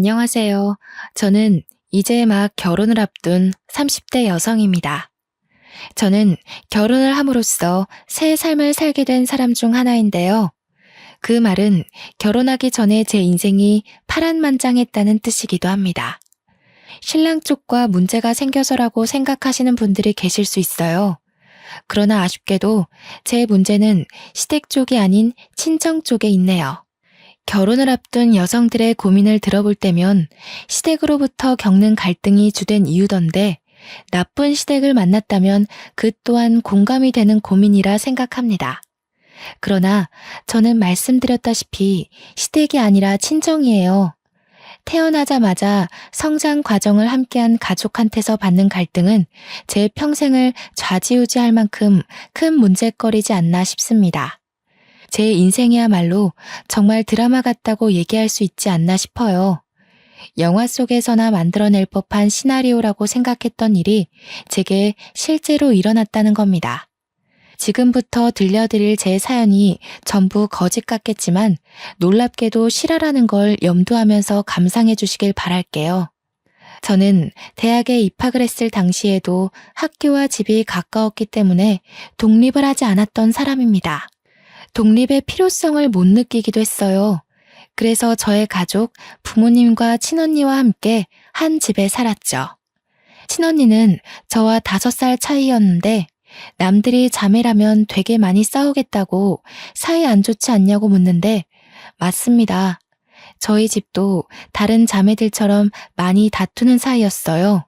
안녕하세요. 저는 이제 막 결혼을 앞둔 30대 여성입니다. 저는 결혼을 함으로써 새 삶을 살게 된 사람 중 하나인데요. 그 말은 결혼하기 전에 제 인생이 파란만장했다는 뜻이기도 합니다. 신랑 쪽과 문제가 생겨서라고 생각하시는 분들이 계실 수 있어요. 그러나 아쉽게도 제 문제는 시댁 쪽이 아닌 친정 쪽에 있네요. 결혼을 앞둔 여성들의 고민을 들어볼 때면 시댁으로부터 겪는 갈등이 주된 이유던데 나쁜 시댁을 만났다면 그 또한 공감이 되는 고민이라 생각합니다. 그러나 저는 말씀드렸다시피 시댁이 아니라 친정이에요. 태어나자마자 성장 과정을 함께한 가족한테서 받는 갈등은 제 평생을 좌지우지할 만큼 큰 문제거리지 않나 싶습니다. 제 인생이야말로 정말 드라마 같다고 얘기할 수 있지 않나 싶어요. 영화 속에서나 만들어낼 법한 시나리오라고 생각했던 일이 제게 실제로 일어났다는 겁니다. 지금부터 들려드릴 제 사연이 전부 거짓 같겠지만 놀랍게도 실화라는 걸 염두하면서 감상해 주시길 바랄게요. 저는 대학에 입학을 했을 당시에도 학교와 집이 가까웠기 때문에 독립을 하지 않았던 사람입니다. 독립의 필요성을 못 느끼기도 했어요. 그래서 저의 가족, 부모님과 친언니와 함께 한 집에 살았죠. 친언니는 저와 5살 차이였는데 남들이 자매라면 되게 많이 싸우겠다고 사이 안 좋지 않냐고 묻는데 맞습니다. 저희 집도 다른 자매들처럼 많이 다투는 사이였어요.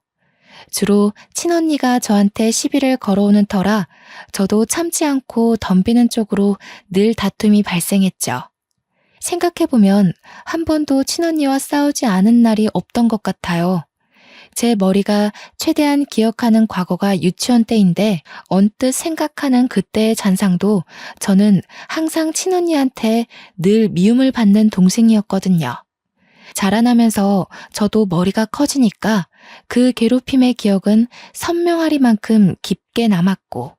주로 친언니가 저한테 시비를 걸어오는 터라 저도 참지 않고 덤비는 쪽으로 늘 다툼이 발생했죠. 생각해보면 한 번도 친언니와 싸우지 않은 날이 없던 것 같아요. 제 머리가 최대한 기억하는 과거가 유치원 때인데 언뜻 생각하는 그때의 잔상도 저는 항상 친언니한테 늘 미움을 받는 동생이었거든요. 자라나면서 저도 머리가 커지니까 그 괴롭힘의 기억은 선명하리만큼 깊게 남았고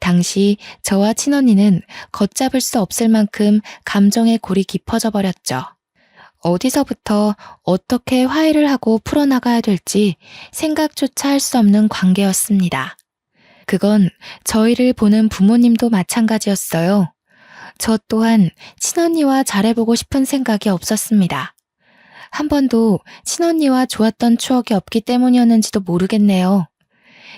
당시 저와 친언니는 걷잡을 수 없을 만큼 감정의 골이 깊어져 버렸죠. 어디서부터 어떻게 화해를 하고 풀어나가야 될지 생각조차 할 수 없는 관계였습니다. 그건 저희를 보는 부모님도 마찬가지였어요. 저 또한 친언니와 잘해보고 싶은 생각이 없었습니다. 한 번도 친언니와 좋았던 추억이 없기 때문이었는지도 모르겠네요.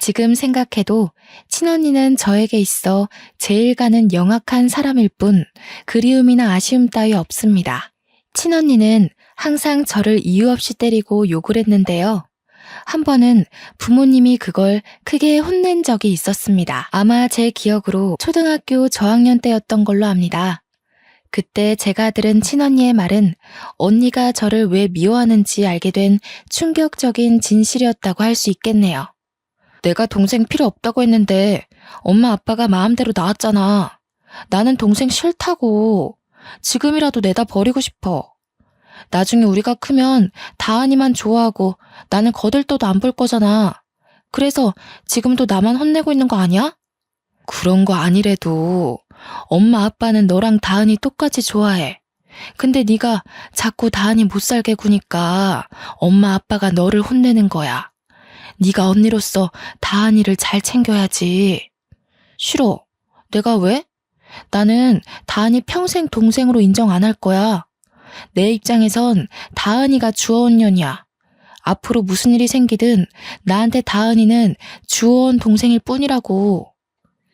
지금 생각해도 친언니는 저에게 있어 제일 가는 영악한 사람일 뿐 그리움이나 아쉬움 따위 없습니다. 친언니는 항상 저를 이유 없이 때리고 욕을 했는데요. 한 번은 부모님이 그걸 크게 혼낸 적이 있었습니다. 아마 제 기억으로 초등학교 저학년 때였던 걸로 압니다. 그때 제가 들은 친언니의 말은 언니가 저를 왜 미워하는지 알게 된 충격적인 진실이었다고 할 수 있겠네요. 내가 동생 필요 없다고 했는데 엄마 아빠가 마음대로 낳았잖아. 나는 동생 싫다고. 지금이라도 내다 버리고 싶어. 나중에 우리가 크면 다은이만 좋아하고 나는 거들떠도 안 볼 거잖아. 그래서 지금도 나만 혼내고 있는 거 아니야? 그런 거 아니래도 엄마 아빠는 너랑 다은이 똑같이 좋아해. 근데 네가 자꾸 다은이 못 살게 구니까 엄마 아빠가 너를 혼내는 거야. 네가 언니로서 다은이를 잘 챙겨야지. 싫어. 내가 왜? 나는 다은이 평생 동생으로 인정 안 할 거야. 내 입장에선 다은이가 주어온 년이야. 앞으로 무슨 일이 생기든 나한테 다은이는 주어온 동생일 뿐이라고.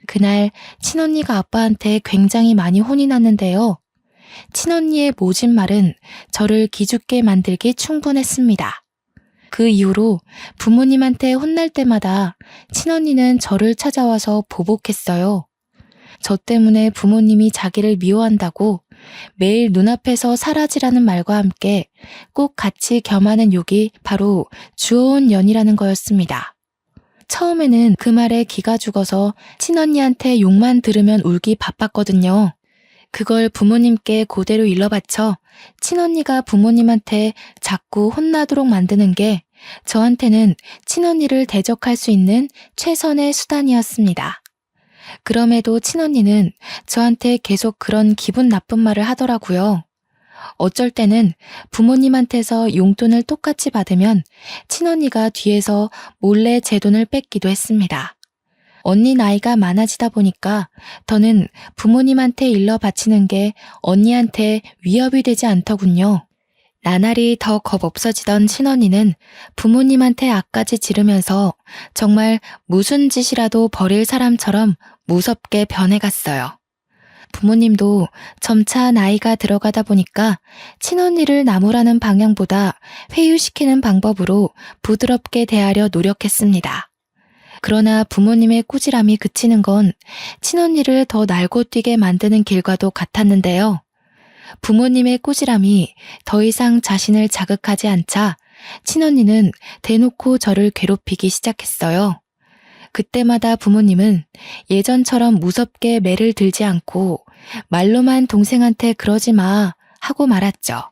그날 친언니가 아빠한테 굉장히 많이 혼이 났는데요. 친언니의 모진 말은 저를 기죽게 만들기 충분했습니다. 그 이후로 부모님한테 혼날 때마다 친언니는 저를 찾아와서 보복했어요. 저 때문에 부모님이 자기를 미워한다고 매일 눈앞에서 사라지라는 말과 함께 꼭 같이 겸하는 욕이 바로 주어온 년이라는 거였습니다. 처음에는 그 말에 기가 죽어서 친언니한테 욕만 들으면 울기 바빴거든요. 그걸 부모님께 그대로 일러바쳐 친언니가 부모님한테 자꾸 혼나도록 만드는 게 저한테는 친언니를 대적할 수 있는 최선의 수단이었습니다. 그럼에도 친언니는 저한테 계속 그런 기분 나쁜 말을 하더라고요. 어쩔 때는 부모님한테서 용돈을 똑같이 받으면 친언니가 뒤에서 몰래 제 돈을 뺏기도 했습니다. 언니 나이가 많아지다 보니까 더는 부모님한테 일러 바치는 게 언니한테 위협이 되지 않더군요. 나날이 더 겁 없어지던 친언니는 부모님한테 악까지 지르면서 정말 무슨 짓이라도 벌일 사람처럼 무섭게 변해갔어요. 부모님도 점차 나이가 들어가다 보니까 친언니를 나무라는 방향보다 회유시키는 방법으로 부드럽게 대하려 노력했습니다. 그러나 부모님의 꾸지람이 그치는 건 친언니를 더 날고 뛰게 만드는 길과도 같았는데요. 부모님의 꾸지람이 더 이상 자신을 자극하지 않자 친언니는 대놓고 저를 괴롭히기 시작했어요. 그때마다 부모님은 예전처럼 무섭게 매를 들지 않고 말로만 동생한테 그러지 마 하고 말았죠.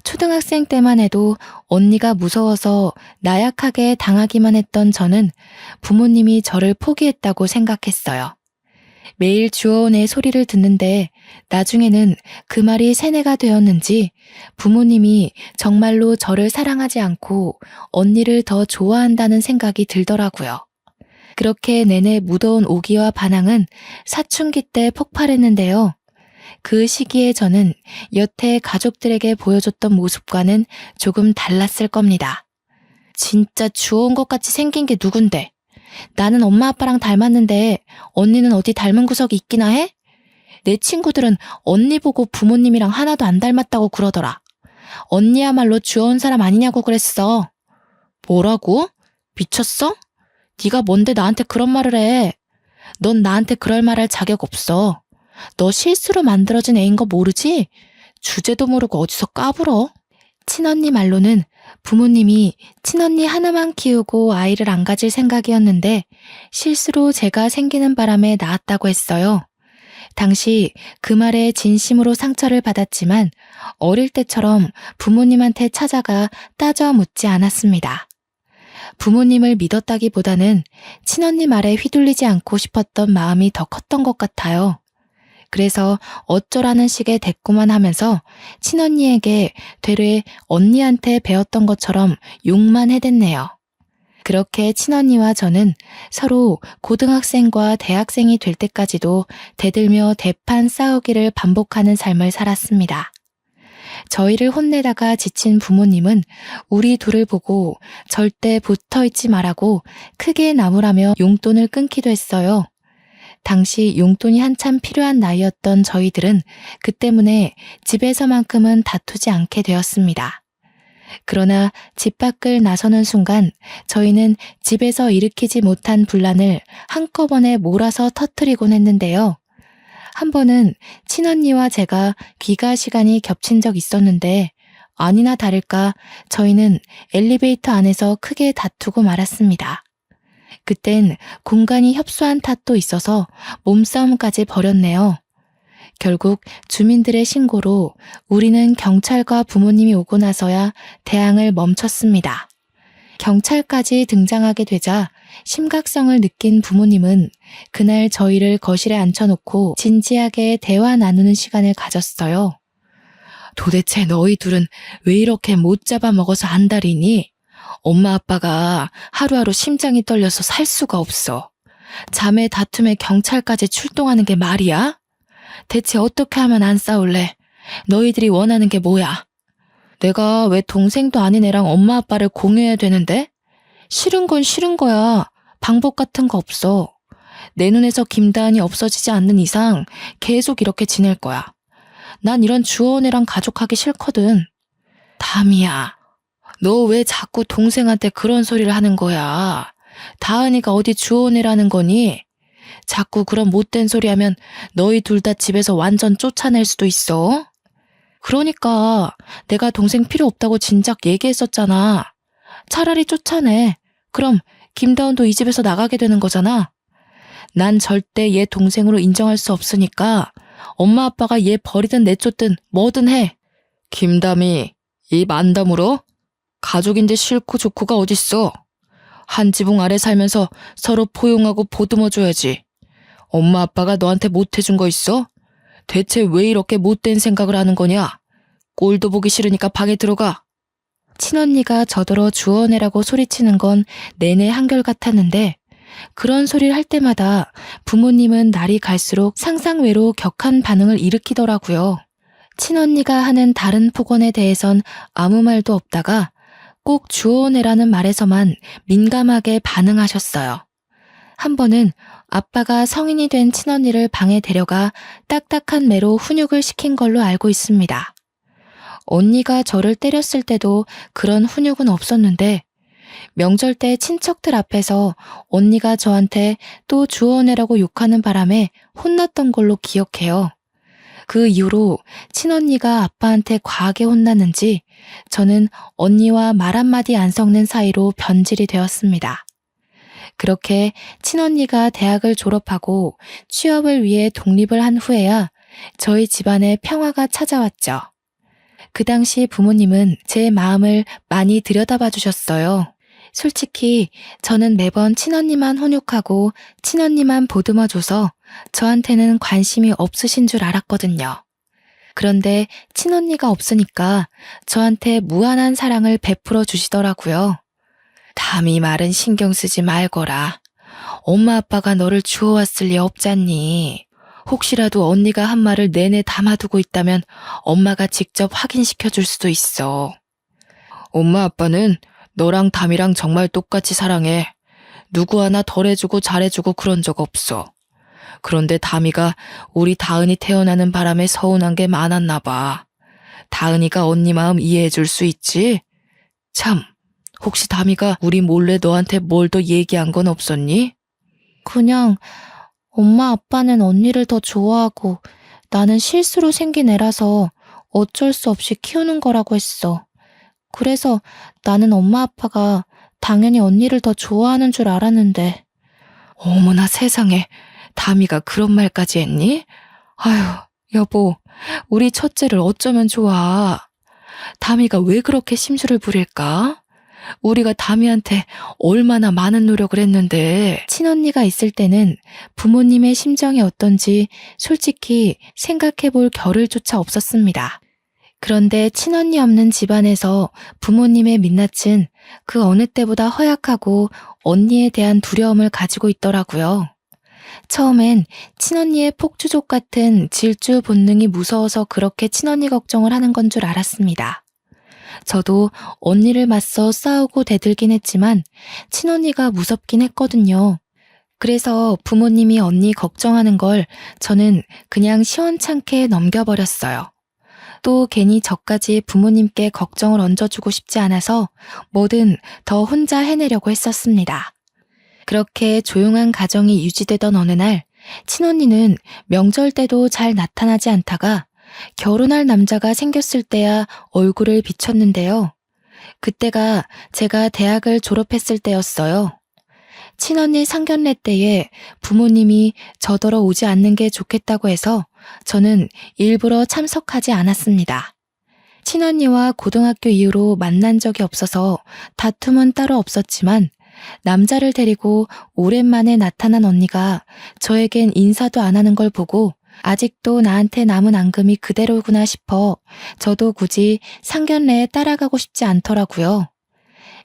초등학생 때만 해도 언니가 무서워서 나약하게 당하기만 했던 저는 부모님이 저를 포기했다고 생각했어요. 매일 주어온의 소리를 듣는데 나중에는 그 말이 세뇌가 되었는지 부모님이 정말로 저를 사랑하지 않고 언니를 더 좋아한다는 생각이 들더라고요. 그렇게 내내 무더운 오기와 반항은 사춘기 때 폭발했는데요. 그 시기에 저는 여태 가족들에게 보여줬던 모습과는 조금 달랐을 겁니다. 진짜 주워온 것 같이 생긴 게 누군데? 나는 엄마 아빠랑 닮았는데 언니는 어디 닮은 구석이 있기나 해? 내 친구들은 언니 보고 부모님이랑 하나도 안 닮았다고 그러더라. 언니야말로 주워온 사람 아니냐고 그랬어. 뭐라고? 미쳤어? 네가 뭔데 나한테 그런 말을 해? 넌 나한테 그럴 말할 자격 없어. 너 실수로 만들어진 애인 거 모르지? 주제도 모르고 어디서 까불어? 친언니 말로는 부모님이 친언니 하나만 키우고 아이를 안 가질 생각이었는데 실수로 제가 생기는 바람에 낳았다고 했어요. 당시 그 말에 진심으로 상처를 받았지만 어릴 때처럼 부모님한테 찾아가 따져 묻지 않았습니다. 부모님을 믿었다기보다는 친언니 말에 휘둘리지 않고 싶었던 마음이 더 컸던 것 같아요. 그래서 어쩌라는 식의 대꾸만 하면서 친언니에게 되레 언니한테 배웠던 것처럼 욕만 해댔네요. 그렇게 친언니와 저는 서로 고등학생과 대학생이 될 때까지도 대들며 대판 싸우기를 반복하는 삶을 살았습니다. 저희를 혼내다가 지친 부모님은 우리 둘을 보고 절대 붙어있지 말라고 크게 나무라며 용돈을 끊기도 했어요. 당시 용돈이 한참 필요한 나이였던 저희들은 그 때문에 집에서만큼은 다투지 않게 되었습니다. 그러나 집 밖을 나서는 순간 저희는 집에서 일으키지 못한 분란을 한꺼번에 몰아서 터뜨리곤 했는데요. 한 번은 친언니와 제가 귀가 시간이 겹친 적 있었는데 아니나 다를까 저희는 엘리베이터 안에서 크게 다투고 말았습니다. 그땐 공간이 협소한 탓도 있어서 몸싸움까지 벌였네요. 결국 주민들의 신고로 우리는 경찰과 부모님이 오고 나서야 대항을 멈췄습니다. 경찰까지 등장하게 되자 심각성을 느낀 부모님은 그날 저희를 거실에 앉혀놓고 진지하게 대화 나누는 시간을 가졌어요. 도대체 너희 둘은 왜 이렇게 못 잡아먹어서 안달이니? 엄마 아빠가 하루하루 심장이 떨려서 살 수가 없어. 자매 다툼에 경찰까지 출동하는 게 말이야? 대체 어떻게 하면 안 싸울래? 너희들이 원하는 게 뭐야? 내가 왜 동생도 아닌 애랑 엄마 아빠를 공유해야 되는데? 싫은 건 싫은 거야. 방법 같은 거 없어. 내 눈에서 김다은이 없어지지 않는 이상 계속 이렇게 지낼 거야. 난 이런 주워온 애랑 가족하기 싫거든. 담이야. 너 왜 자꾸 동생한테 그런 소리를 하는 거야? 다은이가 어디 주워온 애라는 거니? 자꾸 그런 못된 소리 하면 너희 둘 다 집에서 완전 쫓아낼 수도 있어. 그러니까 내가 동생 필요 없다고 진작 얘기했었잖아. 차라리 쫓아내. 그럼 김다운도 이 집에서 나가게 되는 거잖아. 난 절대 얘 동생으로 인정할 수 없으니까 엄마 아빠가 얘 버리든 내쫓든 뭐든 해. 김담이 입 안 다물어? 가족인데 싫고 좋고가 어딨어. 한 지붕 아래 살면서 서로 포용하고 보듬어줘야지. 엄마 아빠가 너한테 못해준 거 있어? 대체 왜 이렇게 못된 생각을 하는 거냐? 꼴도 보기 싫으니까 방에 들어가. 친언니가 저더러 주워내라고 소리치는 건 내내 한결같았는데 그런 소리를 할 때마다 부모님은 날이 갈수록 상상외로 격한 반응을 일으키더라고요. 친언니가 하는 다른 폭언에 대해선 아무 말도 없다가 꼭 주워내라는 말에서만 민감하게 반응하셨어요. 한 번은 아빠가 성인이 된 친언니를 방에 데려가 딱딱한 매로 훈육을 시킨 걸로 알고 있습니다. 언니가 저를 때렸을 때도 그런 훈육은 없었는데 명절 때 친척들 앞에서 언니가 저한테 또 주워내라고 욕하는 바람에 혼났던 걸로 기억해요. 그 이후로 친언니가 아빠한테 과하게 혼났는지 저는 언니와 말 한마디 안 섞는 사이로 변질이 되었습니다. 그렇게 친언니가 대학을 졸업하고 취업을 위해 독립을 한 후에야 저희 집안에 평화가 찾아왔죠. 그 당시 부모님은 제 마음을 많이 들여다봐 주셨어요. 솔직히 저는 매번 친언니만 훈육하고 친언니만 보듬어줘서 저한테는 관심이 없으신 줄 알았거든요. 그런데 친언니가 없으니까 저한테 무한한 사랑을 베풀어 주시더라고요. 담이 말은 신경 쓰지 말거라. 엄마 아빠가 너를 주워왔을 리 없잖니. 혹시라도 언니가 한 말을 내내 담아두고 있다면 엄마가 직접 확인시켜 줄 수도 있어. 엄마 아빠는 너랑 담이랑 정말 똑같이 사랑해. 누구 하나 덜해주고 잘해주고 그런 적 없어. 그런데 담이가 우리 다은이 태어나는 바람에 서운한 게 많았나 봐. 다은이가 언니 마음 이해해 줄 수 있지? 참, 혹시 담이가 우리 몰래 너한테 뭘 더 얘기한 건 없었니? 그냥 엄마 아빠는 언니를 더 좋아하고 나는 실수로 생긴 애라서 어쩔 수 없이 키우는 거라고 했어. 그래서 나는 엄마 아빠가 당연히 언니를 더 좋아하는 줄 알았는데. 어머나 세상에, 담이가 그런 말까지 했니? 아휴, 여보, 우리 첫째를 어쩌면 좋아. 담이가 왜 그렇게 심술을 부릴까? 우리가 담이한테 얼마나 많은 노력을 했는데. 친언니가 있을 때는 부모님의 심정이 어떤지 솔직히 생각해 볼 겨를조차 없었습니다. 그런데 친언니 없는 집안에서 부모님의 민낯은 그 어느 때보다 허약하고 언니에 대한 두려움을 가지고 있더라고요. 처음엔 친언니의 폭주족 같은 질주 본능이 무서워서 그렇게 친언니 걱정을 하는 건 줄 알았습니다. 저도 언니를 맞서 싸우고 대들긴 했지만 친언니가 무섭긴 했거든요. 그래서 부모님이 언니 걱정하는 걸 저는 그냥 시원찮게 넘겨버렸어요. 또 괜히 저까지 부모님께 걱정을 얹어주고 싶지 않아서 뭐든 더 혼자 해내려고 했었습니다. 그렇게 조용한 가정이 유지되던 어느 날 친언니는 명절 때도 잘 나타나지 않다가 결혼할 남자가 생겼을 때야 얼굴을 비췄는데요. 그때가 제가 대학을 졸업했을 때였어요. 친언니 상견례 때에 부모님이 저더러 오지 않는 게 좋겠다고 해서 저는 일부러 참석하지 않았습니다. 친언니와 고등학교 이후로 만난 적이 없어서 다툼은 따로 없었지만 남자를 데리고 오랜만에 나타난 언니가 저에겐 인사도 안 하는 걸 보고 아직도 나한테 남은 앙금이 그대로구나 싶어 저도 굳이 상견례에 따라가고 싶지 않더라고요.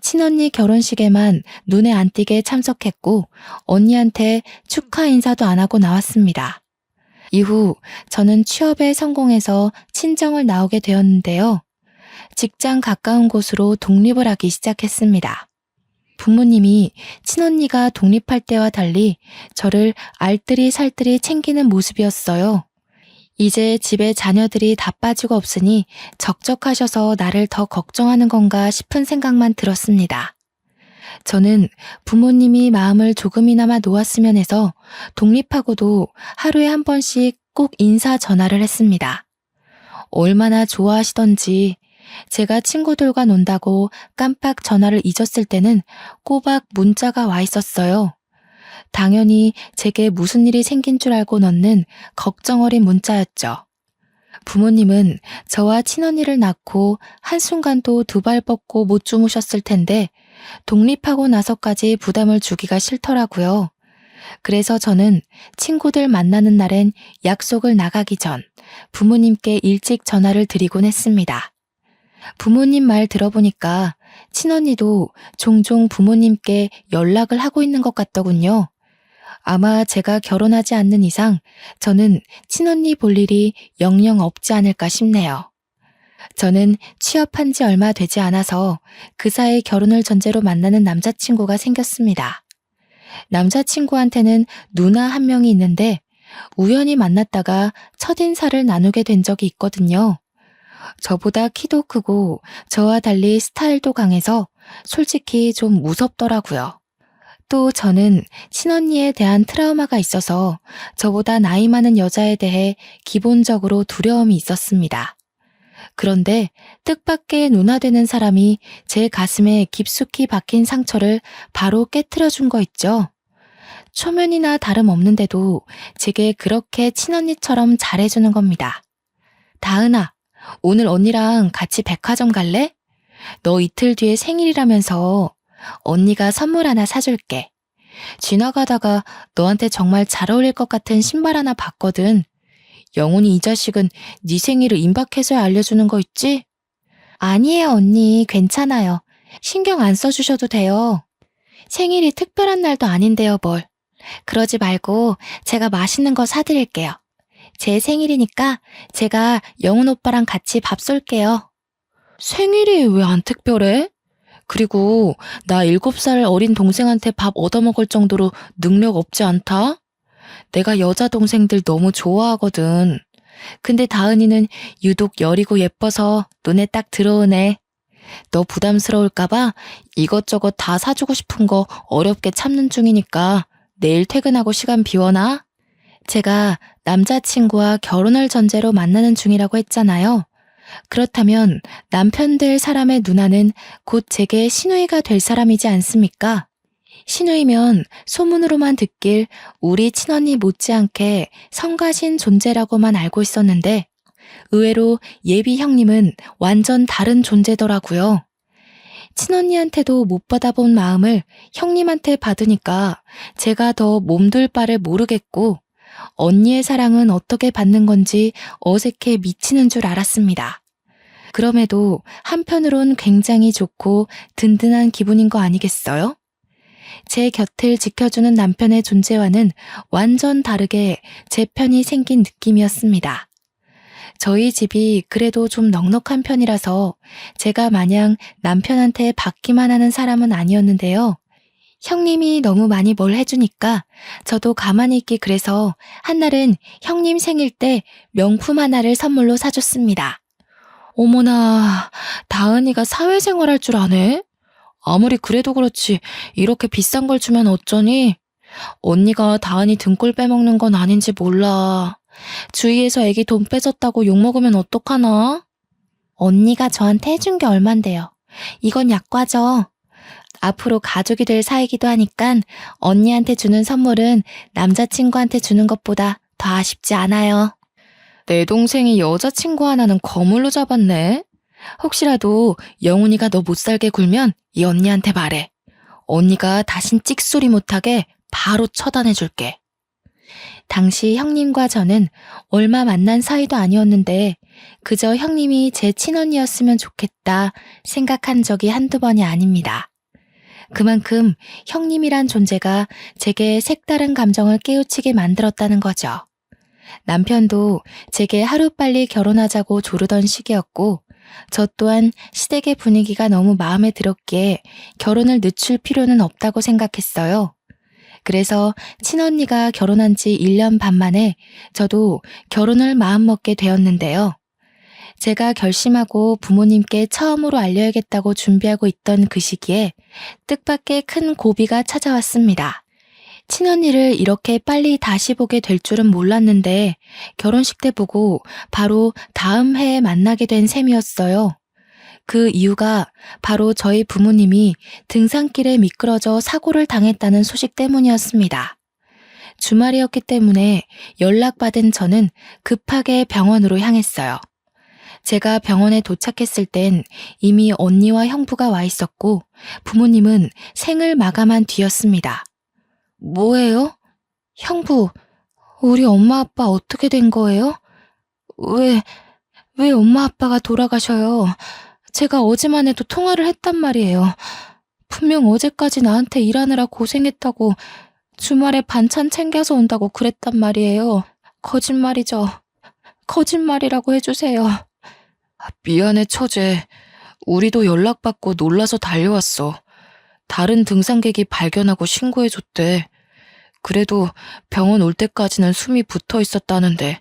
친언니 결혼식에만 눈에 안 띄게 참석했고 언니한테 축하 인사도 안 하고 나왔습니다. 이후 저는 취업에 성공해서 친정을 나오게 되었는데요. 직장 가까운 곳으로 독립을 하기 시작했습니다. 부모님이 친언니가 독립할 때와 달리 저를 알뜰히 살뜰히 챙기는 모습이었어요. 이제 집에 자녀들이 다 빠지고 없으니 적적하셔서 나를 더 걱정하는 건가 싶은 생각만 들었습니다. 저는 부모님이 마음을 조금이나마 놓았으면 해서 독립하고도 하루에 한 번씩 꼭 인사 전화를 했습니다. 얼마나 좋아하시던지 제가 친구들과 논다고 깜빡 전화를 잊었을 때는 꼬박 문자가 와 있었어요. 당연히 제게 무슨 일이 생긴 줄 알고 넣는 걱정 어린 문자였죠. 부모님은 저와 친언니를 낳고 한순간도 두 발 뻗고 못 주무셨을 텐데 독립하고 나서까지 부담을 주기가 싫더라고요. 그래서 저는 친구들 만나는 날엔 약속을 나가기 전 부모님께 일찍 전화를 드리곤 했습니다. 부모님 말 들어보니까 친언니도 종종 부모님께 연락을 하고 있는 것 같더군요. 아마 제가 결혼하지 않는 이상 저는 친언니 볼 일이 영영 없지 않을까 싶네요. 저는 취업한 지 얼마 되지 않아서 그 사이 결혼을 전제로 만나는 남자친구가 생겼습니다. 남자친구한테는 누나 한 명이 있는데 우연히 만났다가 첫인사를 나누게 된 적이 있거든요. 저보다 키도 크고 저와 달리 스타일도 강해서 솔직히 좀 무섭더라고요. 또 저는 친언니에 대한 트라우마가 있어서 저보다 나이 많은 여자에 대해 기본적으로 두려움이 있었습니다. 그런데 뜻밖의 누나 되는 사람이 제 가슴에 깊숙이 박힌 상처를 바로 깨트려 준 거 있죠. 초면이나 다름없는데도 제게 그렇게 친언니처럼 잘해주는 겁니다. 다은아, 오늘 언니랑 같이 백화점 갈래? 너 이틀 뒤에 생일이라면서 언니가 선물 하나 사줄게. 지나가다가 너한테 정말 잘 어울릴 것 같은 신발 하나 봤거든. 영훈이 이 자식은 네 생일을 임박해서야 알려주는 거 있지? 아니에요, 언니. 괜찮아요. 신경 안 써주셔도 돼요. 생일이 특별한 날도 아닌데요, 뭘. 그러지 말고 제가 맛있는 거 사드릴게요. 제 생일이니까 제가 영훈 오빠랑 같이 밥 쏠게요. 생일이 왜 안 특별해? 그리고 나 7살 어린 동생한테 밥 얻어먹을 정도로 능력 없지 않다? 내가 여자 동생들 너무 좋아하거든. 근데 다은이는 유독 여리고 예뻐서 눈에 딱 들어오네. 너 부담스러울까봐 이것저것 다 사주고 싶은 거 어렵게 참는 중이니까 내일 퇴근하고 시간 비워놔. 제가 남자친구와 결혼을 전제로 만나는 중이라고 했잖아요. 그렇다면 남편 될 사람의 누나는 곧 제게 시누이가 될 사람이지 않습니까? 시누이면 소문으로만 듣길 우리 친언니 못지않게 성가신 존재라고만 알고 있었는데 의외로 예비 형님은 완전 다른 존재더라고요. 친언니한테도 못 받아본 마음을 형님한테 받으니까 제가 더 몸둘 바를 모르겠고 언니의 사랑은 어떻게 받는 건지 어색해 미치는 줄 알았습니다. 그럼에도 한편으론 굉장히 좋고 든든한 기분인 거 아니겠어요? 제 곁을 지켜주는 남편의 존재와는 완전 다르게 제 편이 생긴 느낌이었습니다. 저희 집이 그래도 좀 넉넉한 편이라서 제가 마냥 남편한테 받기만 하는 사람은 아니었는데요. 형님이 너무 많이 뭘 해주니까 저도 가만히 있기 그래서 한날은 형님 생일 때 명품 하나를 선물로 사줬습니다. 어머나, 다은이가 사회생활 할 줄 아네? 아무리 그래도 그렇지 이렇게 비싼 걸 주면 어쩌니? 언니가 다은이 등골 빼먹는 건 아닌지 몰라. 주위에서 애기 돈 뺏었다고 욕먹으면 어떡하나? 언니가 저한테 해준 게 얼만데요. 이건 약과죠. 앞으로 가족이 될 사이기도 하니까 언니한테 주는 선물은 남자친구한테 주는 것보다 더 아쉽지 않아요. 내 동생이 여자친구 하나는 거물로 잡았네. 혹시라도 영훈이가 너 못살게 굴면 이 언니한테 말해. 언니가 다신 찍소리 못하게 바로 처단해줄게. 당시 형님과 저는 얼마 만난 사이도 아니었는데 그저 형님이 제 친언니였으면 좋겠다 생각한 적이 한두 번이 아닙니다. 그만큼 형님이란 존재가 제게 색다른 감정을 깨우치게 만들었다는 거죠. 남편도 제게 하루빨리 결혼하자고 조르던 시기였고 저 또한 시댁의 분위기가 너무 마음에 들었기에 결혼을 늦출 필요는 없다고 생각했어요. 그래서 친언니가 결혼한 지 1년 반 만에 저도 결혼을 마음먹게 되었는데요. 제가 결심하고 부모님께 처음으로 알려야겠다고 준비하고 있던 그 시기에 뜻밖의 큰 고비가 찾아왔습니다. 친언니를 이렇게 빨리 다시 보게 될 줄은 몰랐는데 결혼식 때 보고 바로 다음 해에 만나게 된 셈이었어요. 그 이유가 바로 저희 부모님이 등산길에 미끄러져 사고를 당했다는 소식 때문이었습니다. 주말이었기 때문에 연락받은 저는 급하게 병원으로 향했어요. 제가 병원에 도착했을 땐 이미 언니와 형부가 와 있었고 부모님은 생을 마감한 뒤였습니다. 뭐예요? 형부, 우리 엄마 아빠 어떻게 된 거예요? 왜 엄마 아빠가 돌아가셔요? 제가 어제만 해도 통화를 했단 말이에요. 분명 어제까지 나한테 일하느라 고생했다고 주말에 반찬 챙겨서 온다고 그랬단 말이에요. 거짓말이죠. 거짓말이라고 해주세요. 미안해, 처제. 우리도 연락받고 놀라서 달려왔어. 다른 등산객이 발견하고 신고해줬대. 그래도 병원 올 때까지는 숨이 붙어 있었다는데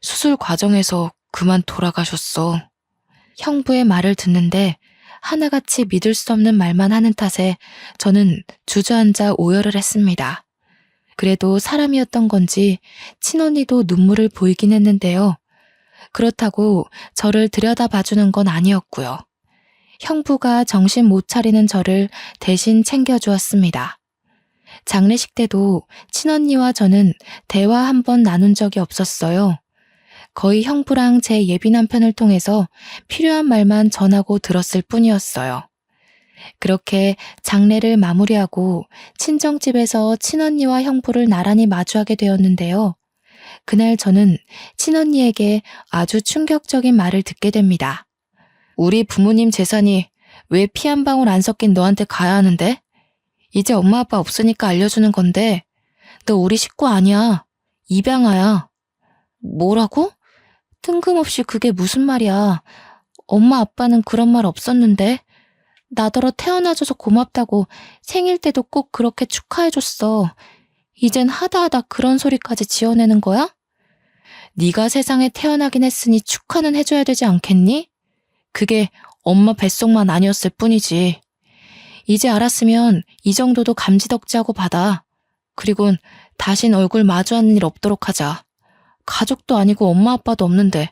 수술 과정에서 그만 돌아가셨어. 형부의 말을 듣는데 하나같이 믿을 수 없는 말만 하는 탓에 저는 주저앉아 오열을 했습니다. 그래도 사람이었던 건지 친언니도 눈물을 보이긴 했는데요. 그렇다고 저를 들여다봐주는 건 아니었고요. 형부가 정신 못 차리는 저를 대신 챙겨주었습니다. 장례식 때도 친언니와 저는 대화 한 번 나눈 적이 없었어요. 거의 형부랑 제 예비 남편을 통해서 필요한 말만 전하고 들었을 뿐이었어요. 그렇게 장례를 마무리하고 친정집에서 친언니와 형부를 나란히 마주하게 되었는데요. 그날 저는 친언니에게 아주 충격적인 말을 듣게 됩니다. 우리 부모님 재산이 왜 피 한 방울 안 섞인 너한테 가야 하는데? 이제 엄마 아빠 없으니까 알려주는 건데 너 우리 식구 아니야. 입양아야. 뭐라고? 뜬금없이 그게 무슨 말이야. 엄마 아빠는 그런 말 없었는데. 나더러 태어나줘서 고맙다고 생일 때도 꼭 그렇게 축하해줬어. 이젠 하다하다 그런 소리까지 지어내는 거야? 네가 세상에 태어나긴 했으니 축하는 해줘야 되지 않겠니? 그게 엄마 뱃속만 아니었을 뿐이지. 이제 알았으면 이 정도도 감지덕지하고 받아. 그리곤 다신 얼굴 마주하는 일 없도록 하자. 가족도 아니고 엄마 아빠도 없는데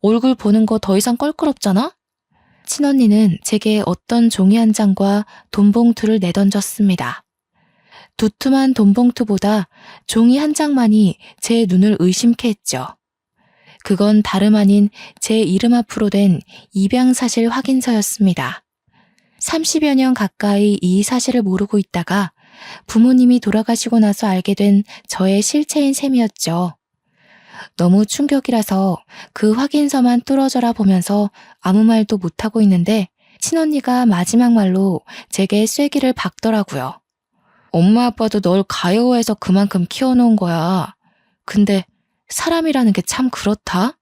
얼굴 보는 거 더 이상 껄끄럽잖아? 친언니는 제게 어떤 종이 한 장과 돈봉투를 내던졌습니다. 두툼한 돈봉투보다 종이 한 장만이 제 눈을 의심케 했죠. 그건 다름 아닌 제 이름 앞으로 된 입양사실 확인서였습니다. 30여 년 가까이 이 사실을 모르고 있다가 부모님이 돌아가시고 나서 알게 된 저의 실체인 셈이었죠. 너무 충격이라서 그 확인서만 뚫어져라 보면서 아무 말도 못하고 있는데 친언니가 마지막 말로 제게 쐐기를 박더라고요. 엄마 아빠도 널 가여워해서 그만큼 키워놓은 거야. 근데 사람이라는 게 참 그렇다?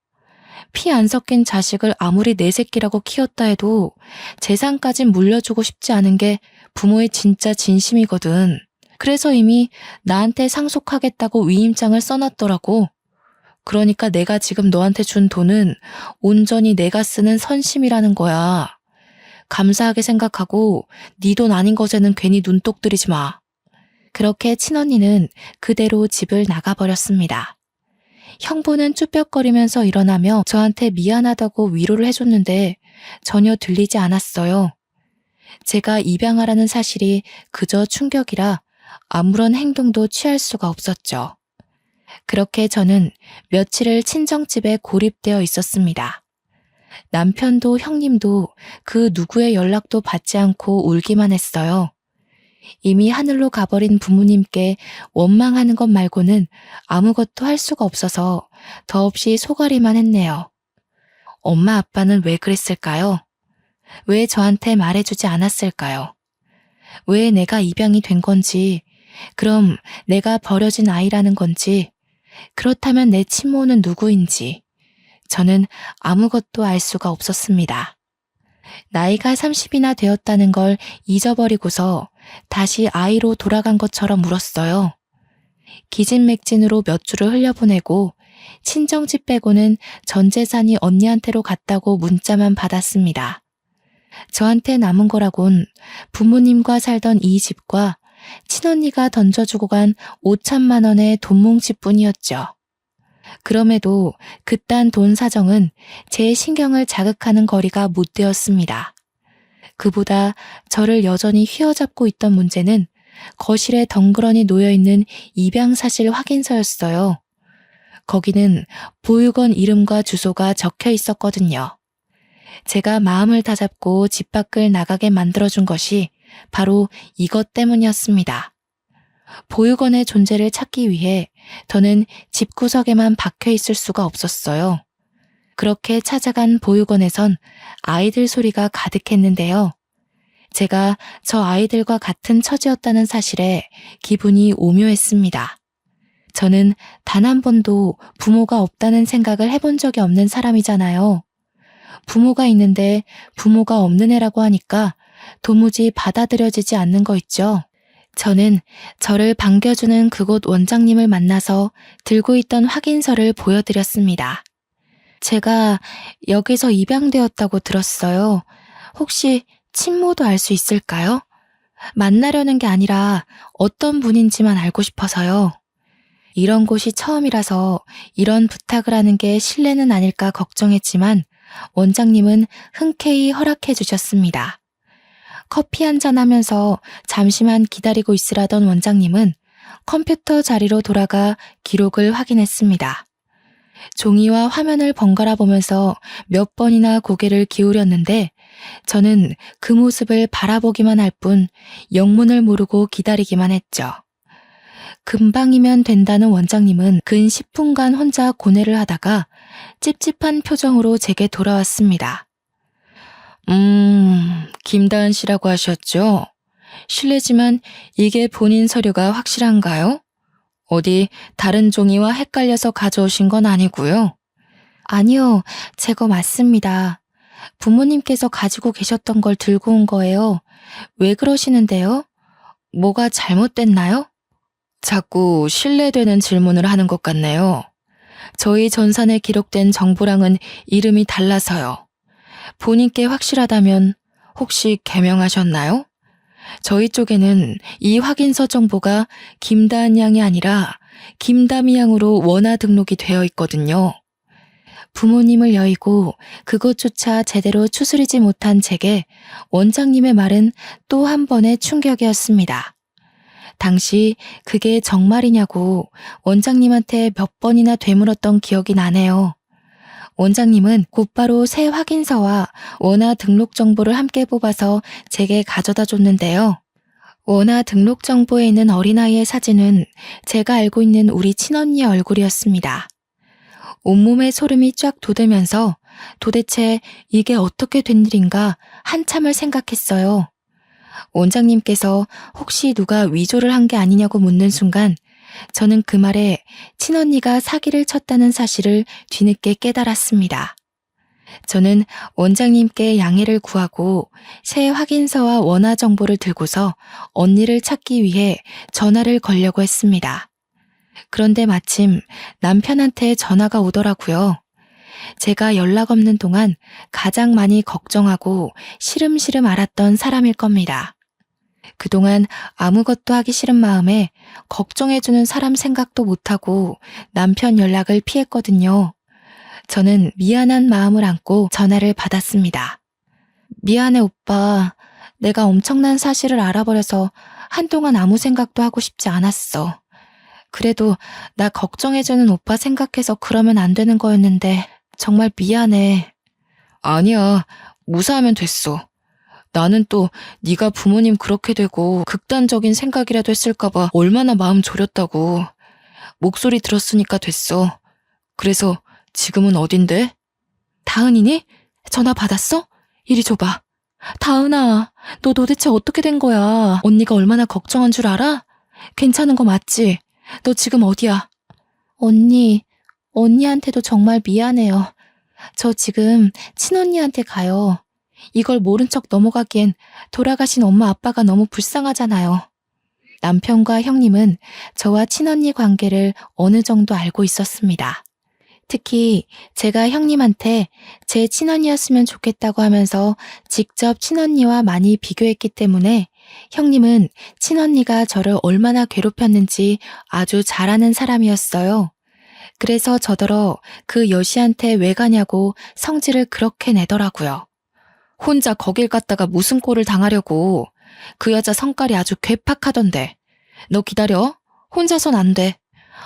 피 안 섞인 자식을 아무리 내 새끼라고 키웠다 해도 재산까진 물려주고 싶지 않은 게 부모의 진짜 진심이거든. 그래서 이미 나한테 상속하겠다고 위임장을 써놨더라고. 그러니까 내가 지금 너한테 준 돈은 온전히 내가 쓰는 선심이라는 거야. 감사하게 생각하고 네 돈 아닌 것에는 괜히 눈독 들이지 마. 그렇게 친언니는 그대로 집을 나가버렸습니다. 형부는 쭈뼛거리면서 일어나며 저한테 미안하다고 위로를 해줬는데 전혀 들리지 않았어요. 제가 입양하라는 사실이 그저 충격이라 아무런 행동도 취할 수가 없었죠. 그렇게 저는 며칠을 친정집에 고립되어 있었습니다. 남편도 형님도 그 누구의 연락도 받지 않고 울기만 했어요. 이미 하늘로 가버린 부모님께 원망하는 것 말고는 아무것도 할 수가 없어서 더없이 속앓이만 했네요. 엄마 아빠는 왜 그랬을까요? 왜 저한테 말해주지 않았을까요? 왜 내가 입양이 된 건지, 그럼 내가 버려진 아이라는 건지, 그렇다면 내 친모는 누구인지 저는 아무것도 알 수가 없었습니다. 나이가 30이나 되었다는 걸 잊어버리고서 다시 아이로 돌아간 것처럼 울었어요. 기진맥진으로 몇 주를 흘려보내고 친정집 빼고는 전 재산이 언니한테로 갔다고 문자만 받았습니다. 저한테 남은 거라곤 부모님과 살던 이 집과 친언니가 던져주고 간 5천만 원의 돈뭉치뿐이었죠. 그럼에도 그딴 돈 사정은 제 신경을 자극하는 거리가 못 되었습니다. 그보다 저를 여전히 휘어잡고 있던 문제는 거실에 덩그러니 놓여있는 입양사실 확인서였어요. 거기는 보육원 이름과 주소가 적혀 있었거든요. 제가 마음을 다잡고 집 밖을 나가게 만들어준 것이 바로 이것 때문이었습니다. 보육원의 존재를 찾기 위해 저는 집구석에만 박혀 있을 수가 없었어요. 그렇게 찾아간 보육원에선 아이들 소리가 가득했는데요. 제가 저 아이들과 같은 처지였다는 사실에 기분이 오묘했습니다. 저는 단 한 번도 부모가 없다는 생각을 해본 적이 없는 사람이잖아요. 부모가 있는데 부모가 없는 애라고 하니까 도무지 받아들여지지 않는 거 있죠. 저는 저를 반겨주는 그곳 원장님을 만나서 들고 있던 확인서를 보여드렸습니다. 제가 여기서 입양되었다고 들었어요. 혹시 친모도 알 수 있을까요? 만나려는 게 아니라 어떤 분인지만 알고 싶어서요. 이런 곳이 처음이라서 이런 부탁을 하는 게 실례는 아닐까 걱정했지만 원장님은 흔쾌히 허락해 주셨습니다. 커피 한잔 하면서 잠시만 기다리고 있으라던 원장님은 컴퓨터 자리로 돌아가 기록을 확인했습니다. 종이와 화면을 번갈아 보면서 몇 번이나 고개를 기울였는데 저는 그 모습을 바라보기만 할 뿐 영문을 모르고 기다리기만 했죠. 금방이면 된다는 원장님은 근 10분간 혼자 고뇌를 하다가 찝찝한 표정으로 제게 돌아왔습니다. 김다은 씨라고 하셨죠? 실례지만 이게 본인 서류가 확실한가요? 어디 다른 종이와 헷갈려서 가져오신 건 아니고요? 아니요, 제 거 맞습니다. 부모님께서 가지고 계셨던 걸 들고 온 거예요. 왜 그러시는데요? 뭐가 잘못됐나요? 자꾸 신뢰되는 질문을 하는 것 같네요. 저희 전산에 기록된 정보랑은 이름이 달라서요. 본인께 확실하다면 혹시 개명하셨나요? 저희 쪽에는 이 확인서 정보가 김다은 양이 아니라 김다미 양으로 원화 등록이 되어 있거든요. 부모님을 여의고 그것조차 제대로 추스리지 못한 제게 원장님의 말은 또 한 번의 충격이었습니다. 당시 그게 정말이냐고 원장님한테 몇 번이나 되물었던 기억이 나네요. 원장님은 곧바로 새 확인서와 원화 등록 정보를 함께 뽑아서 제게 가져다 줬는데요. 원화 등록 정보에 있는 어린아이의 사진은 제가 알고 있는 우리 친언니의 얼굴이었습니다. 온몸에 소름이 쫙 돋으면서 도대체 이게 어떻게 된 일인가 한참을 생각했어요. 원장님께서 혹시 누가 위조를 한 게 아니냐고 묻는 순간 저는 그 말에 친언니가 사기를 쳤다는 사실을 뒤늦게 깨달았습니다. 저는 원장님께 양해를 구하고 새 확인서와 원화 정보를 들고서 언니를 찾기 위해 전화를 걸려고 했습니다. 그런데 마침 남편한테 전화가 오더라고요. 제가 연락 없는 동안 가장 많이 걱정하고 시름시름 앓았던 사람일 겁니다. 그동안 아무것도 하기 싫은 마음에 걱정해주는 사람 생각도 못하고 남편 연락을 피했거든요. 저는 미안한 마음을 안고 전화를 받았습니다. 미안해 오빠. 내가 엄청난 사실을 알아버려서 한동안 아무 생각도 하고 싶지 않았어. 그래도 나 걱정해주는 오빠 생각해서 그러면 안 되는 거였는데 정말 미안해. 아니야. 무사하면 됐어. 나는 또 네가 부모님 그렇게 되고 극단적인 생각이라도 했을까봐 얼마나 마음 졸였다고. 목소리 들었으니까 됐어. 그래서 지금은 어딘데? 다은이니? 전화 받았어? 이리 줘봐. 다은아, 너 도대체 어떻게 된 거야? 언니가 얼마나 걱정한 줄 알아? 괜찮은 거 맞지? 너 지금 어디야? 언니한테도 정말 미안해요. 저 지금 친언니한테 가요. 이걸 모른 척 넘어가기엔 돌아가신 엄마 아빠가 너무 불쌍하잖아요. 남편과 형님은 저와 친언니 관계를 어느 정도 알고 있었습니다. 특히 제가 형님한테 제 친언니였으면 좋겠다고 하면서 직접 친언니와 많이 비교했기 때문에 형님은 친언니가 저를 얼마나 괴롭혔는지 아주 잘 아는 사람이었어요. 그래서 저더러 그 여시한테 왜 가냐고 성질을 그렇게 내더라고요. 혼자 거길 갔다가 무슨 꼴을 당하려고. 그 여자 성깔이 아주 괴팍하던데. 너 기다려. 혼자선 안 돼.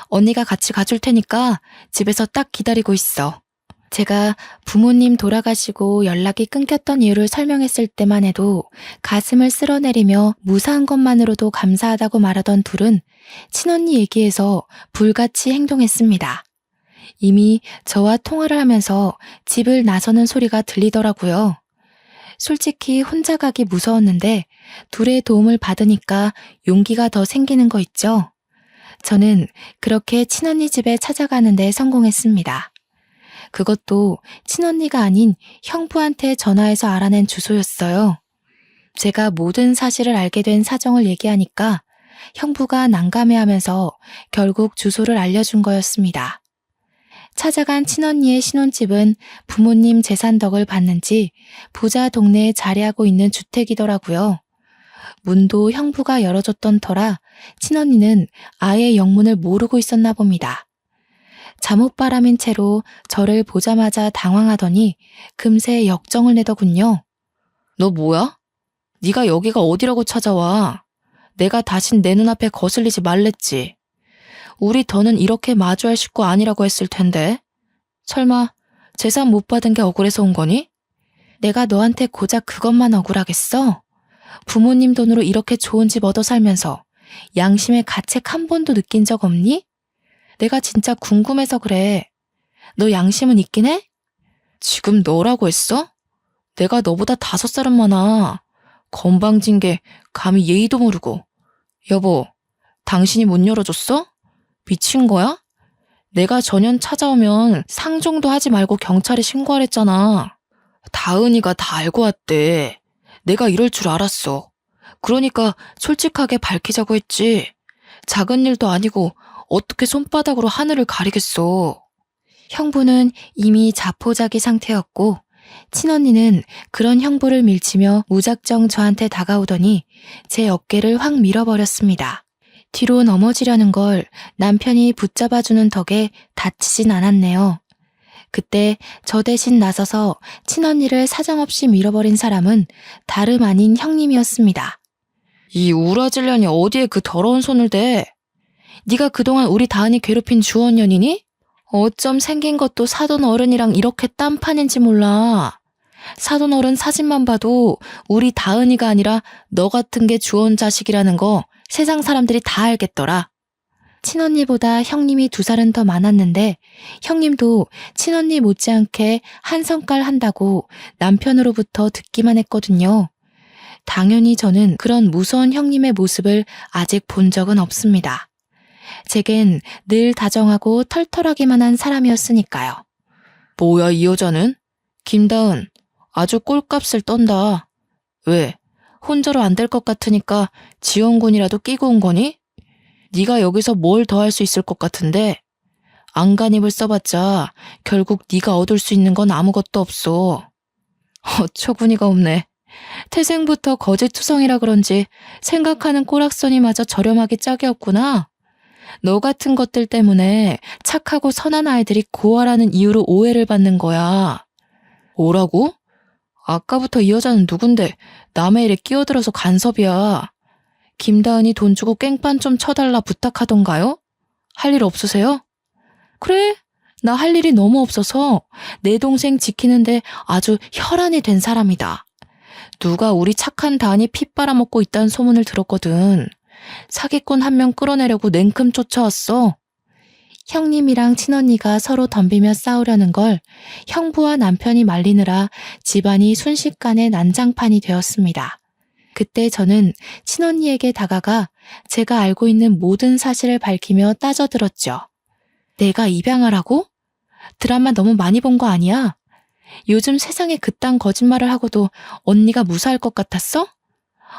언니가 같이 가줄 테니까 집에서 딱 기다리고 있어. 제가 부모님 돌아가시고 연락이 끊겼던 이유를 설명했을 때만 해도 가슴을 쓸어내리며 무사한 것만으로도 감사하다고 말하던 둘은 친언니 얘기에서 불같이 행동했습니다. 이미 저와 통화를 하면서 집을 나서는 소리가 들리더라고요. 솔직히 혼자 가기 무서웠는데 둘의 도움을 받으니까 용기가 더 생기는 거 있죠? 저는 그렇게 친언니 집에 찾아가는 데 성공했습니다. 그것도 친언니가 아닌 형부한테 전화해서 알아낸 주소였어요. 제가 모든 사실을 알게 된 사정을 얘기하니까 형부가 난감해하면서 결국 주소를 알려준 거였습니다. 찾아간 친언니의 신혼집은 부모님 재산 덕을 봤는지 부자 동네에 자리하고 있는 주택이더라고요. 문도 형부가 열어줬던 터라 친언니는 아예 영문을 모르고 있었나 봅니다. 잠옷바람인 채로 저를 보자마자 당황하더니 금세 역정을 내더군요. 너 뭐야? 네가 여기가 어디라고 찾아와? 내가 다신 내 눈앞에 거슬리지 말랬지. 우리 더는 이렇게 마주할 식구 아니라고 했을 텐데. 설마 재산 못 받은 게 억울해서 온 거니? 내가 너한테 고작 그것만 억울하겠어? 부모님 돈으로 이렇게 좋은 집 얻어 살면서 양심의 가책 한 번도 느낀 적 없니? 내가 진짜 궁금해서 그래. 너 양심은 있긴 해? 지금 너라고 했어? 내가 너보다 5살은 많아. 건방진 게 감히 예의도 모르고. 여보, 당신이 못 열어줬어? 미친 거야? 내가 전현 찾아오면 상종도 하지 말고 경찰에 신고하랬잖아. 다은이가 다 알고 왔대. 내가 이럴 줄 알았어. 그러니까 솔직하게 밝히자고 했지. 작은 일도 아니고 어떻게 손바닥으로 하늘을 가리겠어. 형부는 이미 자포자기 상태였고 친언니는 그런 형부를 밀치며 무작정 저한테 다가오더니 제 어깨를 확 밀어버렸습니다. 뒤로 넘어지려는 걸 남편이 붙잡아주는 덕에 다치진 않았네요. 그때 저 대신 나서서 친언니를 사정없이 밀어버린 사람은 다름 아닌 형님이었습니다. 이 우라질년이 어디에 그 더러운 손을 대? 네가 그동안 우리 다은이 괴롭힌 주원년이니? 어쩜 생긴 것도 사돈 어른이랑 이렇게 딴판인지 몰라. 사돈 어른 사진만 봐도 우리 다은이가 아니라 너 같은 게 주원 자식이라는 거 세상 사람들이 다 알겠더라. 친언니보다 형님이 2살은 더 많았는데 형님도 친언니 못지않게 한 성깔 한다고 남편으로부터 듣기만 했거든요. 당연히 저는 그런 무서운 형님의 모습을 아직 본 적은 없습니다. 제겐 늘 다정하고 털털하기만 한 사람이었으니까요. 뭐야 이 여자는? 김다은, 아주 꼴값을 떤다. 왜? 혼자로 안 될 것 같으니까 지원군이라도 끼고 온 거니? 네가 여기서 뭘 더 할 수 있을 것 같은데? 안간힘을 써봤자 결국 네가 얻을 수 있는 건 아무것도 없어. 어처구니가 없네. 태생부터 거짓투성이라 그런지 생각하는 꼬락서니마저 저렴하게 짝이 없구나. 너 같은 것들 때문에 착하고 선한 아이들이 고아라는 이유로 오해를 받는 거야. 뭐라고? 아까부터 이 여자는 누군데 남의 일에 끼어들어서 간섭이야. 김다은이 돈 주고 깽판 좀 쳐달라 부탁하던가요? 할 일 없으세요? 그래? 나 할 일이 너무 없어서 내 동생 지키는데 아주 혈안이 된 사람이다. 누가 우리 착한 다은이 피 빨아먹고 있다는 소문을 들었거든. 사기꾼 한 명 끌어내려고 냉큼 쫓아왔어. 형님이랑 친언니가 서로 덤비며 싸우려는 걸 형부와 남편이 말리느라 집안이 순식간에 난장판이 되었습니다. 그때 저는 친언니에게 다가가 제가 알고 있는 모든 사실을 밝히며 따져들었죠. 내가 입양하라고? 드라마 너무 많이 본 거 아니야? 요즘 세상에 그딴 거짓말을 하고도 언니가 무사할 것 같았어?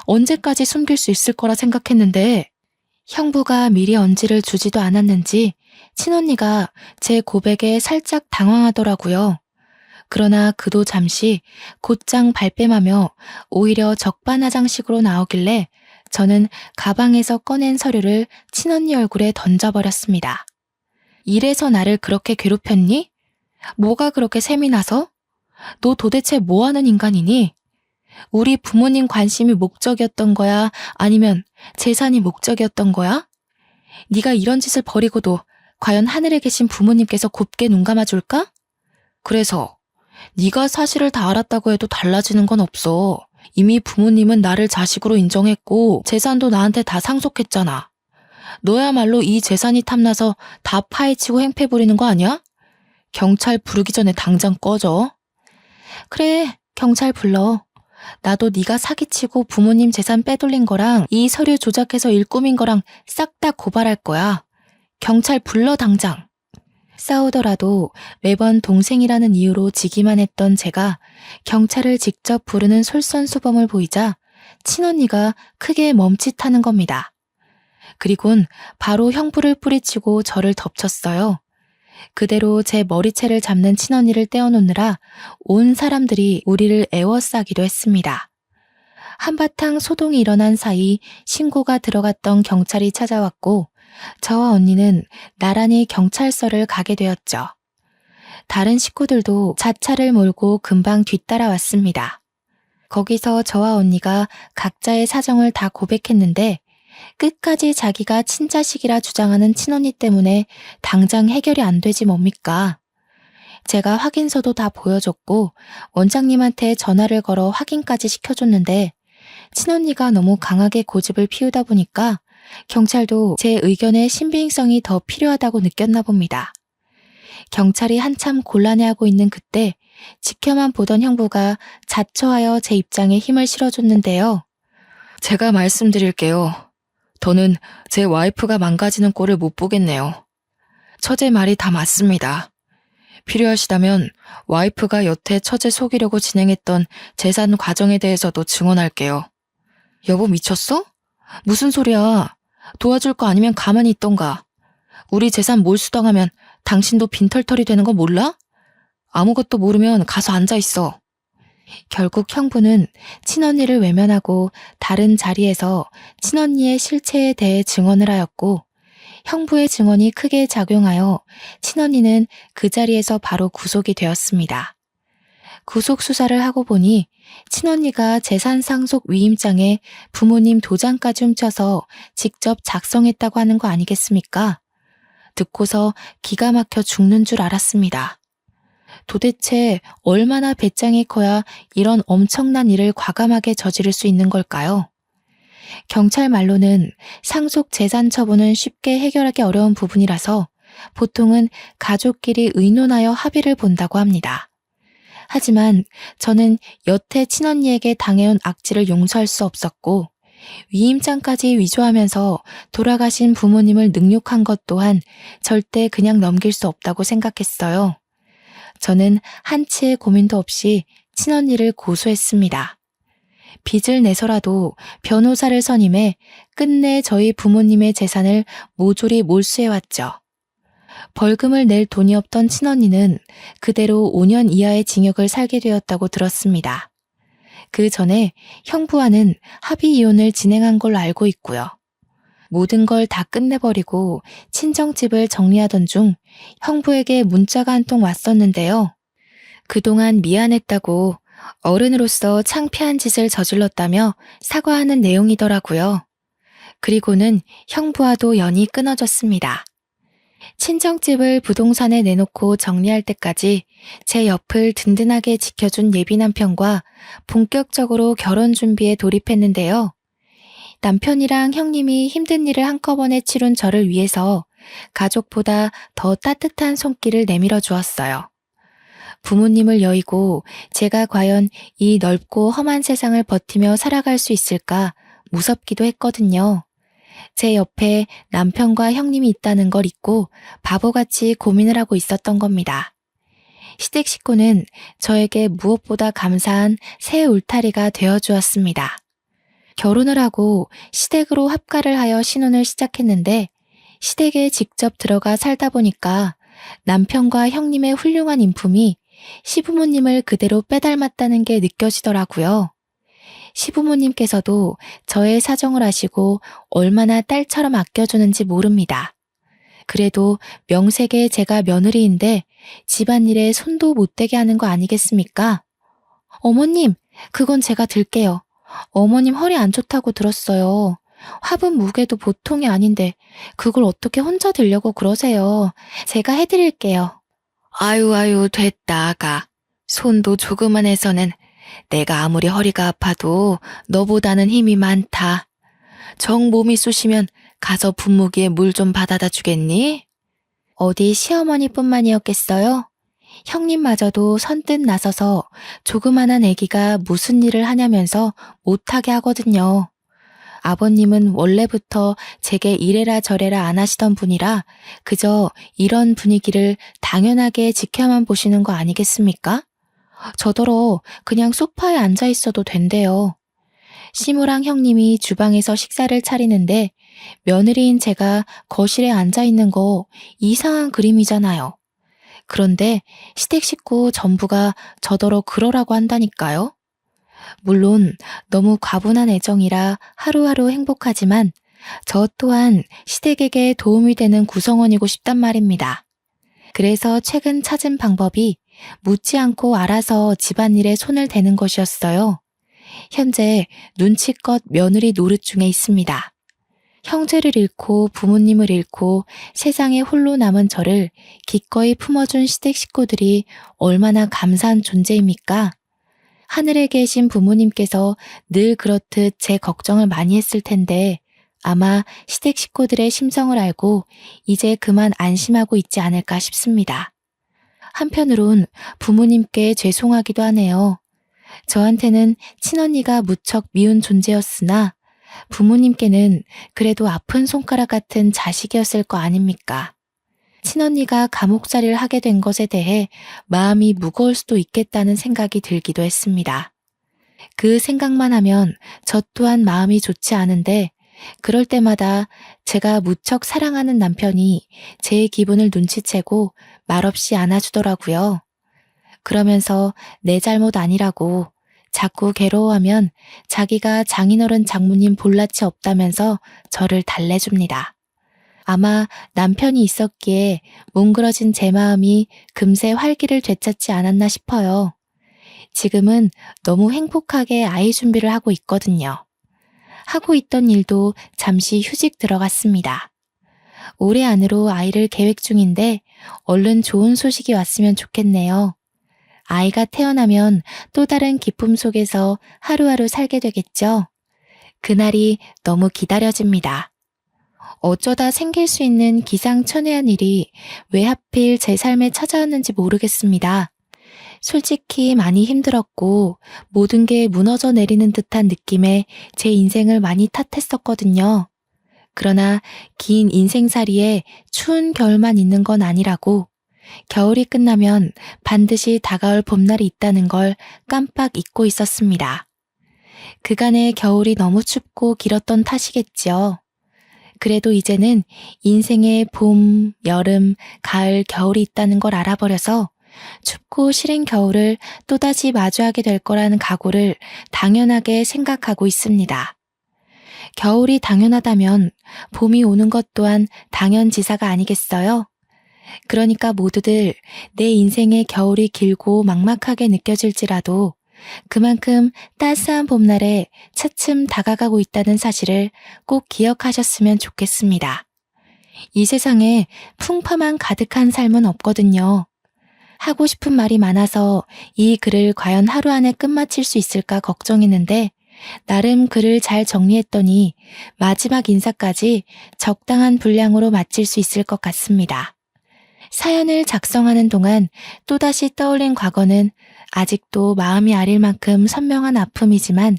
언제까지 숨길 수 있을 거라 생각했는데 형부가 미리 언지를 주지도 않았는지 친언니가 제 고백에 살짝 당황하더라고요. 그러나 그도 잠시 곧장 발뺌하며 오히려 적반하장식으로 나오길래 저는 가방에서 꺼낸 서류를 친언니 얼굴에 던져버렸습니다. 이래서 나를 그렇게 괴롭혔니? 뭐가 그렇게 셈이 나서? 너 도대체 뭐하는 인간이니? 우리 부모님 관심이 목적이었던 거야? 아니면 재산이 목적이었던 거야? 네가 이런 짓을 벌이고도 과연 하늘에 계신 부모님께서 곱게 눈 감아줄까? 그래서 네가 사실을 다 알았다고 해도 달라지는 건 없어. 이미 부모님은 나를 자식으로 인정했고 재산도 나한테 다 상속했잖아. 너야말로 이 재산이 탐나서 다 파헤치고 행패 부리는 거 아니야? 경찰 부르기 전에 당장 꺼져. 그래, 경찰 불러. 나도 네가 사기치고 부모님 재산 빼돌린 거랑 이 서류 조작해서 일 꾸민 거랑 싹 다 고발할 거야. 경찰 불러 당장. 싸우더라도 매번 동생이라는 이유로 지기만 했던 제가 경찰을 직접 부르는 솔선수범을 보이자 친언니가 크게 멈칫하는 겁니다. 그리곤 바로 형부를 뿌리치고 저를 덮쳤어요. 그대로 제 머리채를 잡는 친언니를 떼어놓느라 온 사람들이 우리를 에워싸기도 했습니다. 한바탕 소동이 일어난 사이 신고가 들어갔던 경찰이 찾아왔고 저와 언니는 나란히 경찰서를 가게 되었죠. 다른 식구들도 자차를 몰고 금방 뒤따라왔습니다. 거기서 저와 언니가 각자의 사정을 다 고백했는데 끝까지 자기가 친자식이라 주장하는 친언니 때문에 당장 해결이 안 되지 뭡니까? 제가 확인서도 다 보여줬고 원장님한테 전화를 걸어 확인까지 시켜줬는데 친언니가 너무 강하게 고집을 피우다 보니까 경찰도 제 의견의 신빙성이 더 필요하다고 느꼈나 봅니다. 경찰이 한참 곤란해하고 있는 그때 지켜만 보던 형부가 자처하여 제 입장에 힘을 실어줬는데요. 제가 말씀드릴게요. 더는 제 와이프가 망가지는 꼴을 못 보겠네요. 처제 말이 다 맞습니다. 필요하시다면 와이프가 여태 처제 속이려고 진행했던 재산 과정에 대해서도 증언할게요. 여보 미쳤어? 무슨 소리야. 도와줄 거 아니면 가만히 있던가. 우리 재산 몰수당하면 당신도 빈털털이 되는 거 몰라? 아무것도 모르면 가서 앉아있어. 결국 형부는 친언니를 외면하고 다른 자리에서 친언니의 실체에 대해 증언을 하였고 형부의 증언이 크게 작용하여 친언니는 그 자리에서 바로 구속이 되었습니다. 구속 수사를 하고 보니 친언니가 재산상속 위임장에 부모님 도장까지 훔쳐서 직접 작성했다고 하는 거 아니겠습니까? 듣고서 기가 막혀 죽는 줄 알았습니다. 도대체 얼마나 배짱이 커야 이런 엄청난 일을 과감하게 저지를 수 있는 걸까요? 경찰 말로는 상속 재산 처분은 쉽게 해결하기 어려운 부분이라서 보통은 가족끼리 의논하여 합의를 본다고 합니다. 하지만 저는 여태 친언니에게 당해온 악질을 용서할 수 없었고 위임장까지 위조하면서 돌아가신 부모님을 능욕한 것 또한 절대 그냥 넘길 수 없다고 생각했어요. 저는 한치의 고민도 없이 친언니를 고소했습니다. 빚을 내서라도 변호사를 선임해 끝내 저희 부모님의 재산을 모조리 몰수해왔죠. 벌금을 낼 돈이 없던 친언니는 그대로 5년 이하의 징역을 살게 되었다고 들었습니다. 그 전에 형부와는 합의 이혼을 진행한 걸로 알고 있고요. 모든 걸 다 끝내버리고 친정집을 정리하던 중 형부에게 문자가 한 통 왔었는데요. 그동안 미안했다고 어른으로서 창피한 짓을 저질렀다며 사과하는 내용이더라고요. 그리고는 형부와도 연이 끊어졌습니다. 친정집을 부동산에 내놓고 정리할 때까지 제 옆을 든든하게 지켜준 예비 남편과 본격적으로 결혼 준비에 돌입했는데요. 남편이랑 형님이 힘든 일을 한꺼번에 치룬 저를 위해서 가족보다 더 따뜻한 손길을 내밀어 주었어요. 부모님을 여의고 제가 과연 이 넓고 험한 세상을 버티며 살아갈 수 있을까 무섭기도 했거든요. 제 옆에 남편과 형님이 있다는 걸 잊고 바보같이 고민을 하고 있었던 겁니다. 시댁 식구는 저에게 무엇보다 감사한 새 울타리가 되어주었습니다. 결혼을 하고 시댁으로 합가를 하여 신혼을 시작했는데 시댁에 직접 들어가 살다 보니까 남편과 형님의 훌륭한 인품이 시부모님을 그대로 빼닮았다는 게 느껴지더라고요. 시부모님께서도 저의 사정을 아시고 얼마나 딸처럼 아껴주는지 모릅니다. 그래도 명색에 제가 며느리인데 집안일에 손도 못 대게 하는 거 아니겠습니까? 어머님, 그건 제가 들게요. 어머님 허리 안 좋다고 들었어요. 화분 무게도 보통이 아닌데 그걸 어떻게 혼자 들려고 그러세요. 제가 해드릴게요. 아유, 됐다, 아가. 손도 조그만 해서는 내가 아무리 허리가 아파도 너보다는 힘이 많다. 정 몸이 쑤시면 가서 분무기에 물 좀 받아다 주겠니? 어디 시어머니뿐만이었겠어요? 형님마저도 선뜻 나서서 조그만한 아기가 무슨 일을 하냐면서 못하게 하거든요. 아버님은 원래부터 제게 이래라 저래라 안 하시던 분이라 그저 이런 분위기를 당연하게 지켜만 보시는 거 아니겠습니까? 저더러 그냥 소파에 앉아 있어도 된대요. 시무랑 형님이 주방에서 식사를 차리는데 며느리인 제가 거실에 앉아 있는 거 이상한 그림이잖아요. 그런데 시댁 식구 전부가 저더러 그러라고 한다니까요. 물론 너무 과분한 애정이라 하루하루 행복하지만 저 또한 시댁에게 도움이 되는 구성원이고 싶단 말입니다. 그래서 최근 찾은 방법이 묻지 않고 알아서 집안일에 손을 대는 것이었어요. 현재 눈치껏 며느리 노릇 중에 있습니다. 형제를 잃고 부모님을 잃고 세상에 홀로 남은 저를 기꺼이 품어준 시댁 식구들이 얼마나 감사한 존재입니까? 하늘에 계신 부모님께서 늘 그렇듯 제 걱정을 많이 했을 텐데 아마 시댁 식구들의 심성을 알고 이제 그만 안심하고 있지 않을까 싶습니다. 한편으론 부모님께 죄송하기도 하네요. 저한테는 친언니가 무척 미운 존재였으나 부모님께는 그래도 아픈 손가락 같은 자식이었을 거 아닙니까? 친언니가 감옥살이를 하게 된 것에 대해 마음이 무거울 수도 있겠다는 생각이 들기도 했습니다. 그 생각만 하면 저 또한 마음이 좋지 않은데 그럴 때마다 제가 무척 사랑하는 남편이 제 기분을 눈치채고 말없이 안아주더라고요. 그러면서 내 잘못 아니라고 자꾸 괴로워하면 자기가 장인어른 장모님 볼낯이 없다면서 저를 달래줍니다. 아마 남편이 있었기에 뭉그러진 제 마음이 금세 활기를 되찾지 않았나 싶어요. 지금은 너무 행복하게 아이 준비를 하고 있거든요. 하고 있던 일도 잠시 휴직 들어갔습니다. 올해 안으로 아이를 계획 중인데 얼른 좋은 소식이 왔으면 좋겠네요. 아이가 태어나면 또 다른 기쁨 속에서 하루하루 살게 되겠죠. 그날이 너무 기다려집니다. 어쩌다 생길 수 있는 기상천외한 일이 왜 하필 제 삶에 찾아왔는지 모르겠습니다. 솔직히 많이 힘들었고 모든 게 무너져 내리는 듯한 느낌에 제 인생을 많이 탓했었거든요. 그러나 긴 인생살이에 추운 겨울만 있는 건 아니라고 겨울이 끝나면 반드시 다가올 봄날이 있다는 걸 깜빡 잊고 있었습니다. 그간의 겨울이 너무 춥고 길었던 탓이겠죠. 그래도 이제는 인생에 봄, 여름, 가을, 겨울이 있다는 걸 알아버려서 춥고 싫은 겨울을 또다시 마주하게 될 거라는 각오를 당연하게 생각하고 있습니다. 겨울이 당연하다면 봄이 오는 것 또한 당연지사가 아니겠어요? 그러니까 모두들 내 인생의 겨울이 길고 막막하게 느껴질지라도 그만큼 따스한 봄날에 차츰 다가가고 있다는 사실을 꼭 기억하셨으면 좋겠습니다. 이 세상에 풍파만 가득한 삶은 없거든요. 하고 싶은 말이 많아서 이 글을 과연 하루 안에 끝마칠 수 있을까 걱정했는데 나름 글을 잘 정리했더니 마지막 인사까지 적당한 분량으로 마칠 수 있을 것 같습니다. 사연을 작성하는 동안 또다시 떠올린 과거는 아직도 마음이 아릴 만큼 선명한 아픔이지만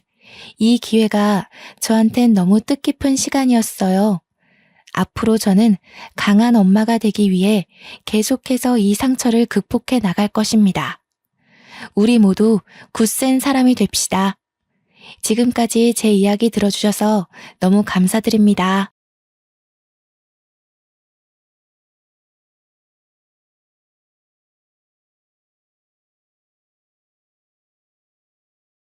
이 기회가 저한텐 너무 뜻깊은 시간이었어요. 앞으로 저는 강한 엄마가 되기 위해 계속해서 이 상처를 극복해 나갈 것입니다. 우리 모두 굳센 사람이 됩시다. 지금까지 제 이야기 들어주셔서 너무 감사드립니다.